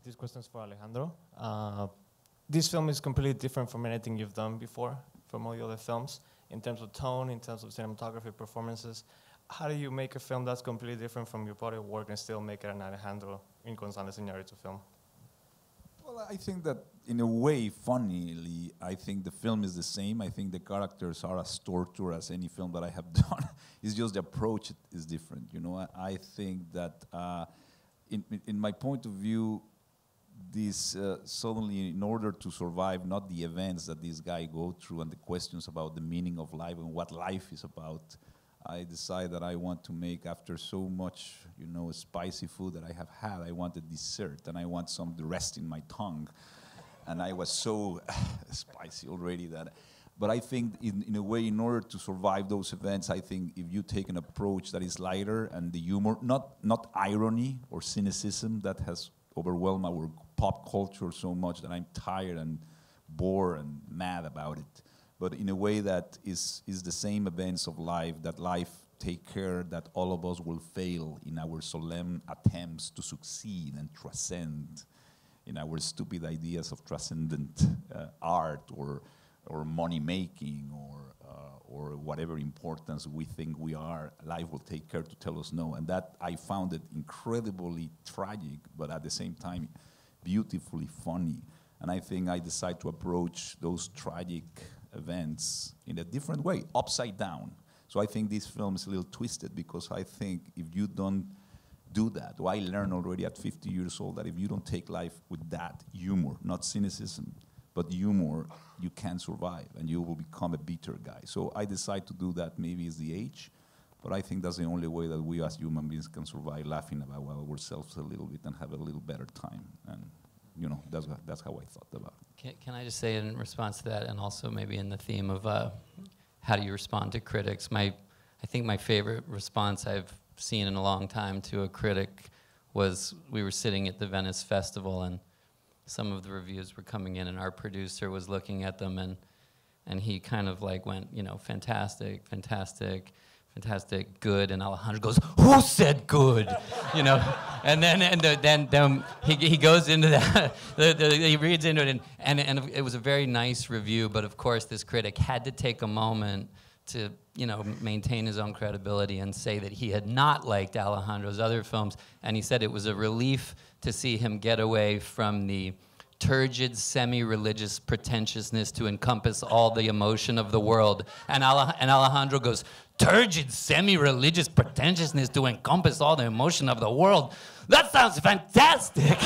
This question is for Alejandro. This film is completely different from anything you've done before, from all the other films, in terms of tone, in terms of cinematography, performances. How do you make a film that's completely different from your body of work and still make it an Alejandro González Iñárritu film? Well, I think that in a way, funnily, I think the film is the same. I think the characters are as torture as any film that I have done. It's just the approach is different. You know, I think that in my point of view, this suddenly, in order to survive, not the events that this guy go through and the questions about the meaning of life and what life is about, I decided that I want to make, after so much, you know, spicy food that I have had, I want a dessert and I want some the rest in my tongue. And I was so spicy already that, but I think in a way, in order to survive those events, I think if you take an approach that is lighter and the humor, not irony or cynicism that has overwhelmed our pop culture so much that I'm tired and bored and mad about it, but in a way that is the same events of life, that life take care that all of us will fail in our solemn attempts to succeed and transcend, in our stupid ideas of transcendent art or money making or whatever importance we think we are. Life will take care to tell us no, and that I found it incredibly tragic, but at the same time beautifully funny. And I think I decided to approach those tragic events in a different way, upside down. So I think this film is a little twisted, because I think if you don't do that, or I learned already at 50 years old that if you don't take life with that humor, not cynicism, but humor, you can't survive and you will become a bitter guy. So I decided to do that. Maybe it's the age, but I think that's the only way that we as human beings can survive, laughing about ourselves a little bit and have a little better time. And you know, that's how I thought about it. Can I just say in response to that, and also maybe in the theme of how do you respond to critics, I think my favorite response I've seen in a long time to a critic was, we were sitting at the Venice Festival and some of the reviews were coming in and our producer was looking at them and he kind of like went, you know, fantastic, fantastic, fantastic, good, and Alejandro goes, "Who said good?" You know, and then he goes into that, he reads into it, and it was a very nice review, but of course this critic had to take a moment to, you know, maintain his own credibility and say that he had not liked Alejandro's other films, and he said it was a relief to see him get away from the turgid, semi-religious pretentiousness to encompass all the emotion of the world. And Alejandro goes, "Turgid, semi-religious pretentiousness to encompass all the emotion of the world? That sounds fantastic!"